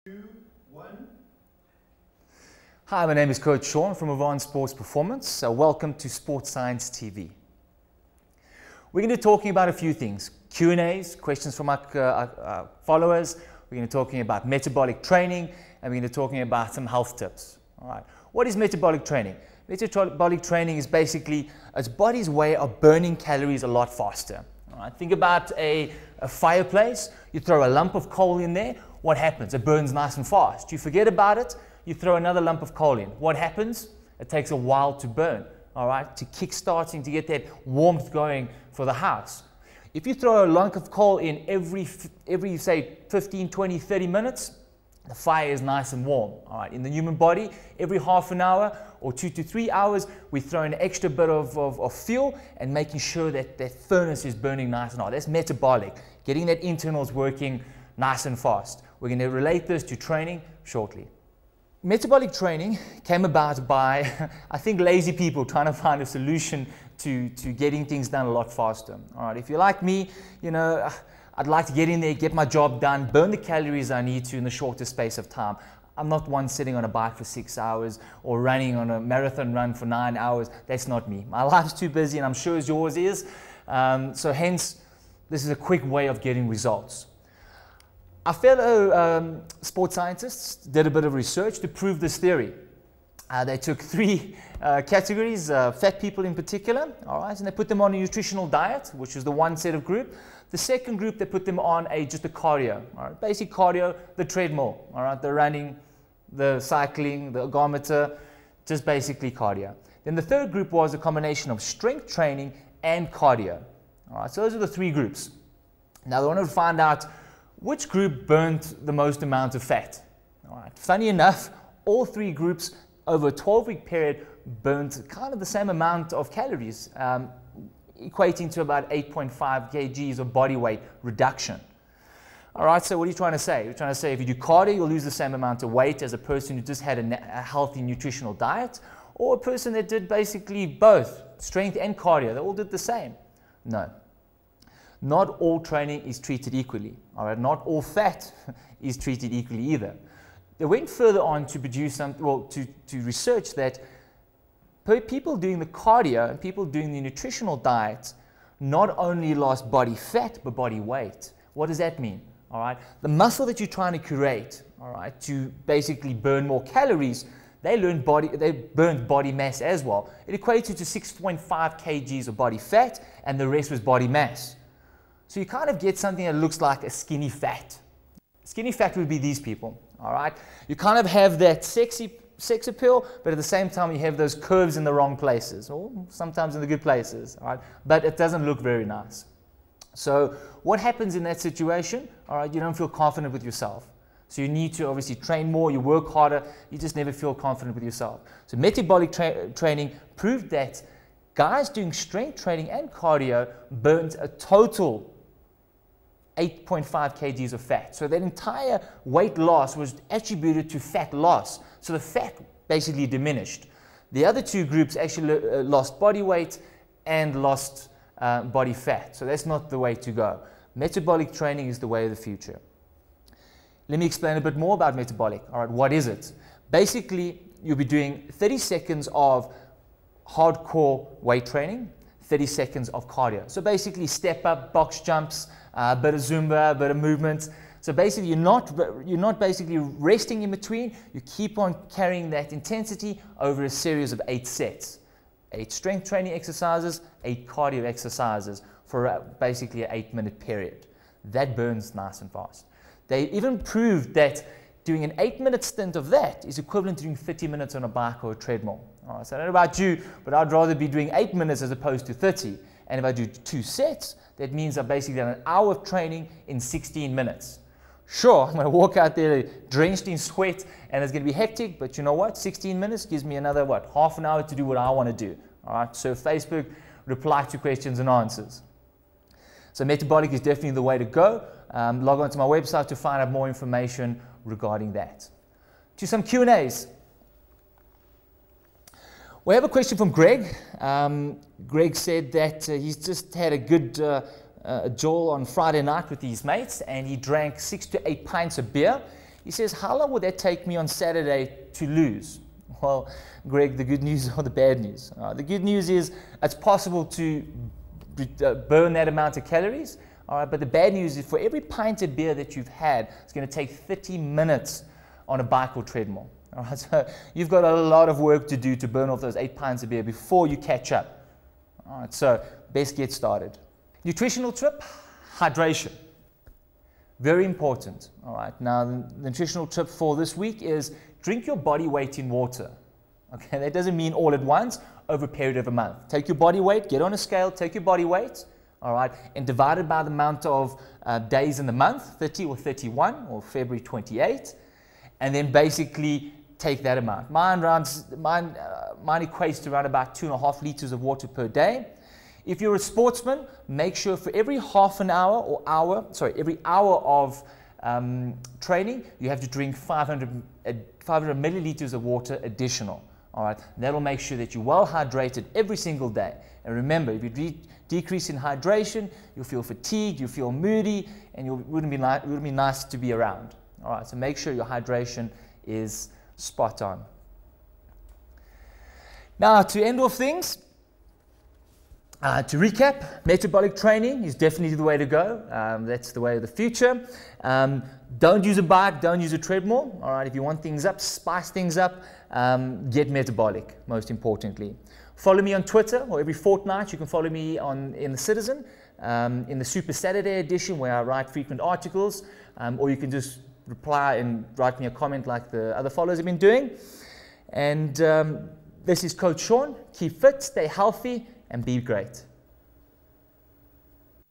2, 1. Hi, my name is Coach Sean from Advanced Sports Performance. Welcome to Sports Science TV. We're going to be talking about a few things. Q&As, questions from our followers. We're going to be talking about metabolic training, and we're going to be talking about some health tips. All right. What is metabolic training? Metabolic training is basically its body's way of burning calories a lot faster. All right. Think about a fireplace. You throw a lump of coal in there. What happens? It burns nice and fast. You forget about it. You throw another lump of coal in. What happens? It takes a while to burn. All right, to kick-starting, to get that warmth going for the house. If you throw a lump of coal in every say 15, 20, 30 minutes, the fire is nice and warm. All right, in the human body, every half an hour or 2 to 3 hours, we throw an extra bit of fuel and making sure that that furnace is burning nice and hot. That's metabolic, getting that internals working nice and fast. We're going to relate this to training shortly. Metabolic training came about by, I think, lazy people trying to find a solution to getting things done a lot faster. All right, if you're like me, you know, I'd like to get in there, get my job done, burn the calories I need to in the shortest space of time. I'm not one sitting on a bike for 6 hours or running on a marathon run for 9 hours. That's not me. My life's too busy, and I'm sure yours is. So hence, this is a quick way of getting results. Our fellow sports scientists did a bit of research to prove this theory. They took 3 categories, fat people in particular, all right, and they put them on a nutritional diet, which is the one set of group. The second group, they put them on just a cardio, all right, basic cardio, the treadmill, all right, the running, the cycling, the ergometer, just basically cardio. Then the third group was a combination of strength training and cardio. All right, so those are the 3 groups. Now they wanted to find out which group burnt the most amount of fat. All right. Funny enough, all 3 groups over a 12-week period burnt kind of the same amount of calories, equating to about 8.5 kgs of body weight reduction. All right, so what are you trying to say? You're trying to say if you do cardio, you'll lose the same amount of weight as a person who just had a healthy nutritional diet, or a person that did basically both, strength and cardio. They all did the same. No. Not all training is treated equally. All right, not all fat is treated equally either. They went further on to produce to research that people doing the cardio and people doing the nutritional diet not only lost body fat but body weight. What does that mean? All right, the muscle that you're trying to create, all right, to basically burn more calories, they burned body mass as well. It equated to 6.5 kgs of body fat, and the rest was body mass. So you kind of get something that looks like a skinny fat. Skinny fat would be these people, all right? You kind of have that sex appeal, but at the same time you have those curves in the wrong places, or sometimes in the good places, all right? But it doesn't look very nice. So what happens in that situation? All right, you don't feel confident with yourself. So you need to obviously train more, you work harder, you just never feel confident with yourself. So metabolic training proved that guys doing strength training and cardio burned a total 8.5 kgs of fat. So that entire weight loss was attributed to fat loss. So the fat basically diminished. The other 2 groups actually lost body weight and lost body fat. So that's not the way to go. Metabolic training is the way of the future. Let me explain a bit more about metabolic. All right, what is it? Basically, you'll be doing 30 seconds of hardcore weight training, 30 seconds of cardio. So basically step up, box jumps, a bit of Zumba, a bit of movement. So basically you're not basically resting in between. You keep on carrying that intensity over a series of 8 sets. 8 strength training exercises, 8 cardio exercises for basically an 8-minute period. That burns nice and fast. They even proved that doing an 8-minute stint of that is equivalent to doing 30 minutes on a bike or a treadmill. All right, so I don't know about you, but I'd rather be doing 8 minutes as opposed to 30. And if I do 2 sets, that means I've basically done an hour of training in 16 minutes. Sure, I'm going to walk out there drenched in sweat and it's going to be hectic, but you know what? 16 minutes gives me another, half an hour to do what I want to do. All right, so Facebook, reply to questions and answers. So metabolic is definitely the way to go. Log on to my website to find out more information regarding that. To some Q&As. We have a question from Greg. Greg said that he's just had a good Joel on Friday night with his mates, and he drank 6 to 8 pints of beer. He says, how long would that take me on Saturday to lose? Well, Greg, the good news or the bad news? The good news is it's possible to burn that amount of calories. All right, but the bad news is for every pint of beer that you've had, it's going to take 30 minutes on a bike or treadmill. All right, so you've got a lot of work to do to burn off those 8 pints of beer before you catch up. All right, so best get started. Nutritional tip, hydration. Very important. All right, now the nutritional tip for this week is drink your body weight in water. Okay, that doesn't mean all at once, over a period of a month. Take your body weight, get on a scale, take your body weight, all right, and divide it by the amount of days in the month, 30 or 31 or February 28, and then basically take that amount. Mine equates to around about 2.5 liters of water per day. If you're a sportsman, make sure for every half an hour or every hour of training, you have to drink 500 milliliters of water additional. All right, that'll make sure that you're well hydrated every single day. And remember, if you decrease in hydration, you'll feel fatigued, you'll feel moody, and it wouldn't be nice to be around. All right, so make sure your hydration is spot on. Now, to end off things, to recap, metabolic training is definitely the way to go. That's the way of the future. Don't use a bike, don't use a treadmill. All right, if you want things up, spice things up, get metabolic, most importantly. Follow me on Twitter, or every fortnight you can follow me in The Citizen, in the Super Saturday edition where I write frequent articles, or you can just reply and write me a comment like the other followers have been doing. And this is Coach Sean. Keep fit, stay healthy, and be great.